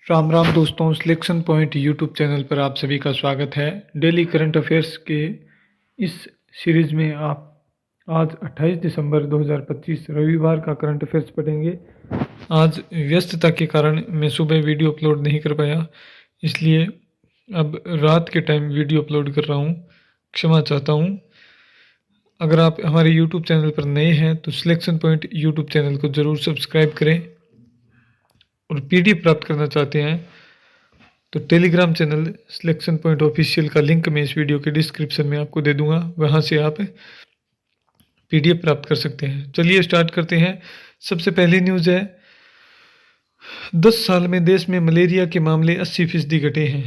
राम राम दोस्तों, selection point YouTube channel पर आप सभी का स्वागत है। डेली करंट अफेयर्स के इस सीरीज में आप आज 28 दिसंबर 2025 रविवार का करंट अफेयर्स पढ़ेंगे। आज व्यस्तता के कारण मैं सुबह वीडियो अपलोड नहीं कर पाया, इसलिए अब रात के टाइम वीडियो अपलोड कर रहा हूँ। क्षमा चाहता हूँ। अगर आप हमारे यूट्यूब चैनल पर नए हैं तो सिलेक्शन पॉइंट यूट्यूब चैनल को ज़रूर सब्सक्राइब करें, और पीडीएफ प्राप्त करना चाहते हैं तो Telegram channel selection point official का लिंक मैं इस वीडियो के डिस्क्रिप्शन में आपको दे दूंगा, वहां से आप पीडीएफ प्राप्त कर सकते हैं। चलिए स्टार्ट करते हैं। सबसे पहली न्यूज़ है, 10 साल में देश में मलेरिया के मामले 80% घटे हैं।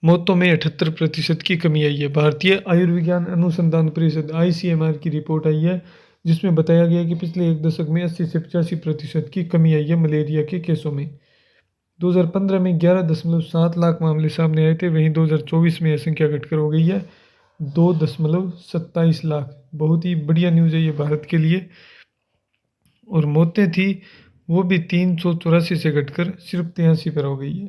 मौतों में 78% की कमी आई है। भारतीय आयुर्विज्ञान अनुसंधान परिषद ICMR की रिपोर्ट आई है, जिसमें बताया गया कि पिछले एक दशक में 80 से 85% की कमी आई है मलेरिया के केसों में। 2015 में 11.7 लाख मामले सामने आए थे, वहीं 2024 में यह संख्या घटकर हो गई है 2.27 लाख। बहुत ही बढ़िया न्यूज़ है ये भारत के लिए। और मौतें थी वो भी 384 से घटकर सिर्फ 83 पर हो गई है।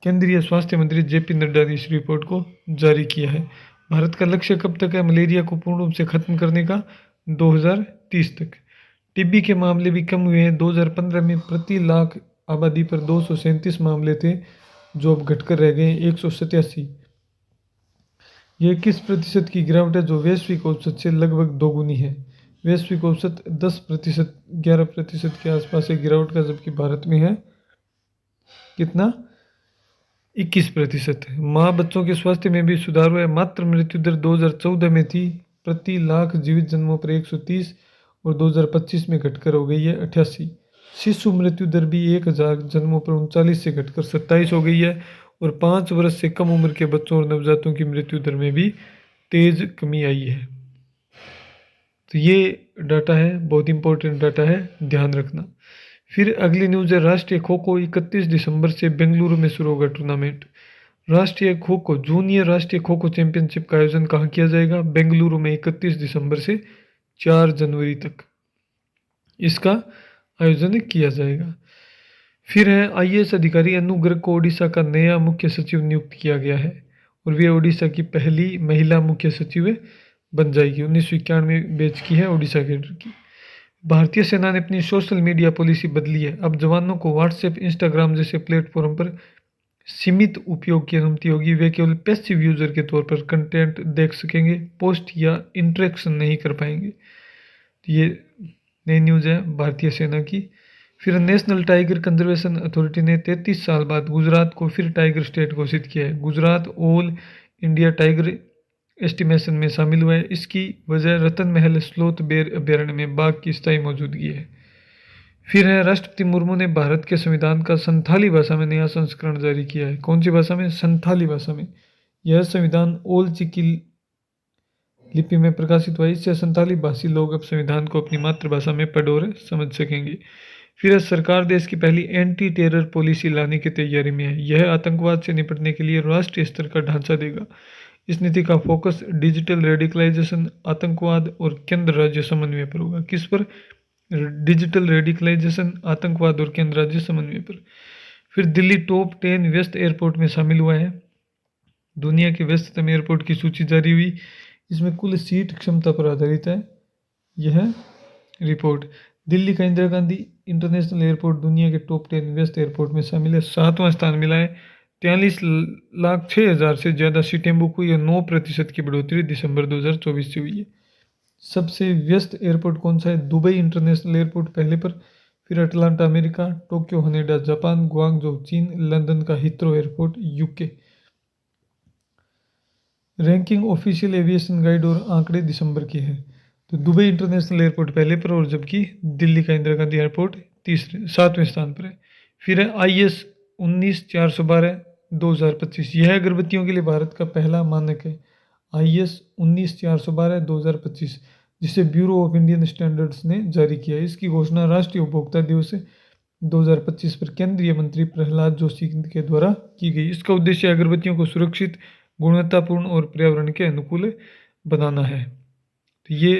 केंद्रीय स्वास्थ्य मंत्री JP नड्डा ने इस रिपोर्ट को जारी किया है। भारत का लक्ष्य कब तक है मलेरिया को पूर्ण रूप से खत्म करने का? 2030 तक। टीबी के मामले भी कम हुए हैं। 2015 में प्रति लाख आबादी पर 237 मामले थे, जो अब घटकर रह गए 187। यह 21% की गिरावट है, जो वैश्विक औसत से लगभग दोगुनी है। वैश्विक औसत 10%, 11% के आसपास है गिरावट का, जबकि भारत में है कितना? 21%। माँ बच्चों के स्वास्थ्य में भी सुधार हुआ है। मातृ मृत्यु दर 2014 में थी प्रति लाख जीवित जन्मों पर 130, और 2025 में घटकर हो गई है 88। शिशु मृत्यु दर भी 1000 जन्मों पर 39 से घटकर 27 हो गई है, और 5 वर्ष से कम उम्र के बच्चों और नवजातों की मृत्यु दर में भी तेज कमी आई है। तो ये डाटा है, बहुत इंपॉर्टेंट डाटा है, ध्यान रखना। फिर अगली न्यूज़ है, राष्ट्रीय खो खो 31 दिसंबर से बेंगलुरु में शुरू होगा टूर्नामेंट। राष्ट्रीय खो खो जूनियर राष्ट्रीय खो खो चैंपियनशिप का आयोजन कहाँ किया जाएगा? बेंगलुरु में 31 दिसंबर से 4 जनवरी तक इसका आयोजन किया जाएगा। फिर है, IAS अधिकारी अनु गर्ग को ओडिशा का नया मुख्य सचिव नियुक्त किया गया है, और वे ओडिशा की पहली महिला मुख्य सचिव बन जाएगी। 1991 बैच की है ओडिशा कैडर की। भारतीय सेना ने अपनी सोशल मीडिया पॉलिसी बदली है। अब जवानों को व्हाट्सएप, इंस्टाग्राम जैसे प्लेटफॉर्म पर सीमित उपयोग की अनुमति होगी। वे केवल पैसिव यूजर के तौर पर कंटेंट देख सकेंगे, पोस्ट या इंटरेक्शन नहीं कर पाएंगे। तो ये नई न्यूज़ है भारतीय सेना की। फिर नेशनल टाइगर कंजर्वेशन अथॉरिटी ने 33 साल बाद गुजरात को फिर टाइगर स्टेट घोषित किया है। Gujarat all India tiger estimation में शामिल हुआ है। इसकी वजह रतन महल स्लोथ बेर अभ्यारण्य में बाघ की स्थायी मौजूदगी है। फिर है, राष्ट्रपति मुर्मू ने भारत के संविधान का संथाली भाषा में नया संस्करण जारी किया है। कौन सी भाषा में? संथाली भाषा में। यह संविधान ओल चिकी लिपि में प्रकाशित हुआ। इससे संथाली भाषी लोग अब संविधान को अपनी मातृभाषा में पढ़ और समझ सकेंगे। फिर सरकार देश की पहली एंटी टेरर पॉलिसी लाने की तैयारी में है। यह आतंकवाद से निपटने के लिए राष्ट्रीय स्तर का ढांचा देगा। इस नीति का फोकस डिजिटल रेडिकलाइजेशन, आतंकवाद और केंद्र राज्य समन्वय पर होगा। किस पर? डिजिटल रेडिकलाइजेशन, आतंकवाद और केंद्र राज्य समन्वय पर। फिर दिल्ली टॉप 10 व्यस्त एयरपोर्ट में शामिल हुआ है। दुनिया के व्यस्ततम एयरपोर्ट की सूची जारी हुई। इसमें कुल सीट क्षमता पर आधारित है यह रिपोर्ट। दिल्ली का इंदिरा गांधी इंटरनेशनल एयरपोर्ट दुनिया के टॉप 10 व्यस्त एयरपोर्ट में शामिल है। 7वां स्थान मिला है। 43,06,000 से ज़्यादा सीटें बुक हुई है। 9% की बढ़ोतरी दिसंबर 2024 से हुई है। सबसे व्यस्त एयरपोर्ट कौन सा है? दुबई इंटरनेशनल एयरपोर्ट पहले पर, फिर Atlanta America, Tokyo Haneda Japan, Guangzhou चीन, लंदन का Heathrow airport UK। Ranking official aviation guide और आंकड़े दिसंबर के हैं। तो दुबई इंटरनेशनल एयरपोर्ट पहले पर, और जबकि दिल्ली का इंदिरा गांधी एयरपोर्ट 7वें स्थान पर है। फिर है IS 19412 2025। यह अगरबत्तियों के लिए भारत का पहला मानक है। IS 19412 2025, जिसे ब्यूरो ऑफ इंडियन स्टैंडर्ड्स ने जारी किया। इसकी घोषणा राष्ट्रीय उपभोक्ता दिवस 2025 पर केंद्रीय मंत्री प्रहलाद जोशी के द्वारा की गई। इसका उद्देश्य अगरबत्तियों को सुरक्षित, गुणवत्तापूर्ण और पर्यावरण के अनुकूल बनाना है। तो ये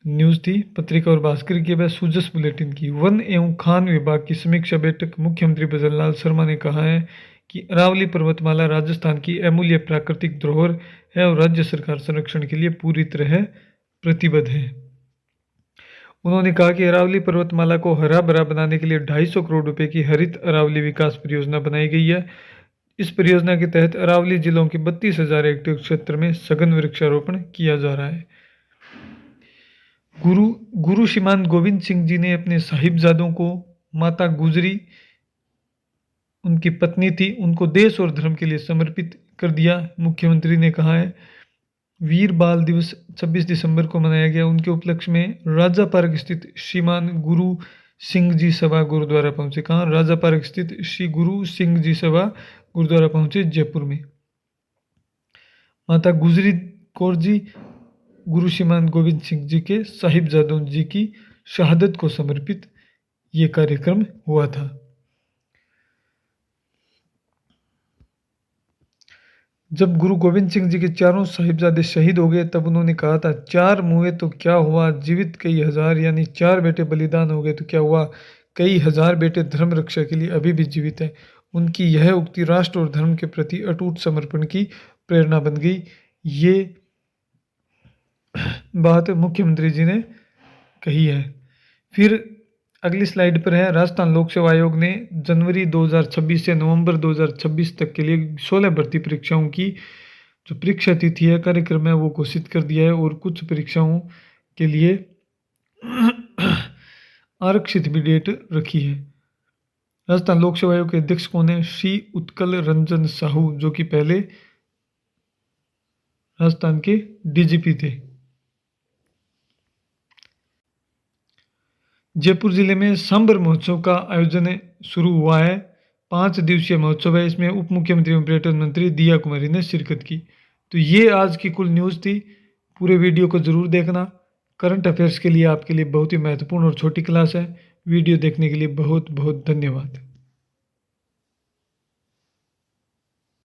न्यूज़ थी पत्रिका और भास्कर की। वह सुजस बुलेटिन की। वन एवं खान विभाग की समीक्षा बैठक। मुख्यमंत्री भजनलाल शर्मा ने कहा है कि अरावली पर्वतमाला राजस्थान की अमूल्य प्राकृतिक धरोहर है और राज्य सरकार संरक्षण के लिए पूरी तरह प्रतिबद्ध है। उन्होंने कहा कि अरावली पर्वतमाला को हरा भरा बनाने के लिए 250 करोड़ रुपए की हरित अरावली विकास परियोजना बनाई गई है। इस परियोजना के तहत अरावली जिलों के 32,000 हेक्टेयर क्षेत्र में सघन वृक्षारोपण किया जा रहा है। गुरु श्रीमान गोविंद सिंह जी ने अपने साहिबजादों को माता गुजरी, उनकी पत्नी थी, उनको देश और धर्म के लिए समर्पित कर दिया। मुख्यमंत्री ने कहा है वीर बाल दिवस 26 दिसंबर को मनाया गया। उनके उपलक्ष्य में राजा पार्क स्थित श्रीमान गुरु सिंह जी सभा गुरुद्वारा पहुंचे। कहाँ? राजा पार्क स्थित श्री गुरु सिंह जी सभा गुरुद्वारा पहुंचे, जयपुर में। माता गुजरी कौर जी गुरु श्रीमान गोविंद सिंह जी के साहिबजादों जी की शहादत को समर्पित ये कार्यक्रम हुआ था। जब गुरु गोविंद सिंह जी के चारों साहिबजादे शहीद हो गए तब उन्होंने कहा था 4 मुए तो क्या हुआ, जीवित कई हजार, यानी 4 बेटे बलिदान हो गए तो क्या हुआ, कई हजार बेटे धर्म रक्षा के लिए अभी भी जीवित हैं। उनकी यह उक्ति राष्ट्र और धर्म के प्रति अटूट समर्पण की प्रेरणा बन गई। ये बात मुख्यमंत्री जी ने कही है। फिर अगली स्लाइड पर है राजस्थान लोक सेवा आयोग ने जनवरी 2026 से नवंबर 2026 तक के लिए 16 भर्ती परीक्षाओं की जो परीक्षा तिथि है, कार्यक्रम है, वो घोषित कर दिया है और कुछ परीक्षाओं के लिए आरक्षित भी डेट रखी है। राजस्थान लोक सेवा आयोग के अध्यक्ष कौन है? श्री उत्कल रंजन साहू, जो कि पहले राजस्थान के डीजीपी थे। जयपुर जिले में सांबर महोत्सव का आयोजन शुरू हुआ है। 5 दिवसीय महोत्सव है। इसमें उप मुख्यमंत्री एवं पर्यटन मंत्री दिया कुमारी ने शिरकत की। तो ये आज की कुल न्यूज़ थी। पूरे वीडियो को ज़रूर देखना। करंट अफेयर्स के लिए आपके लिए बहुत ही महत्वपूर्ण और छोटी क्लास है। वीडियो देखने के लिए बहुत बहुत धन्यवाद।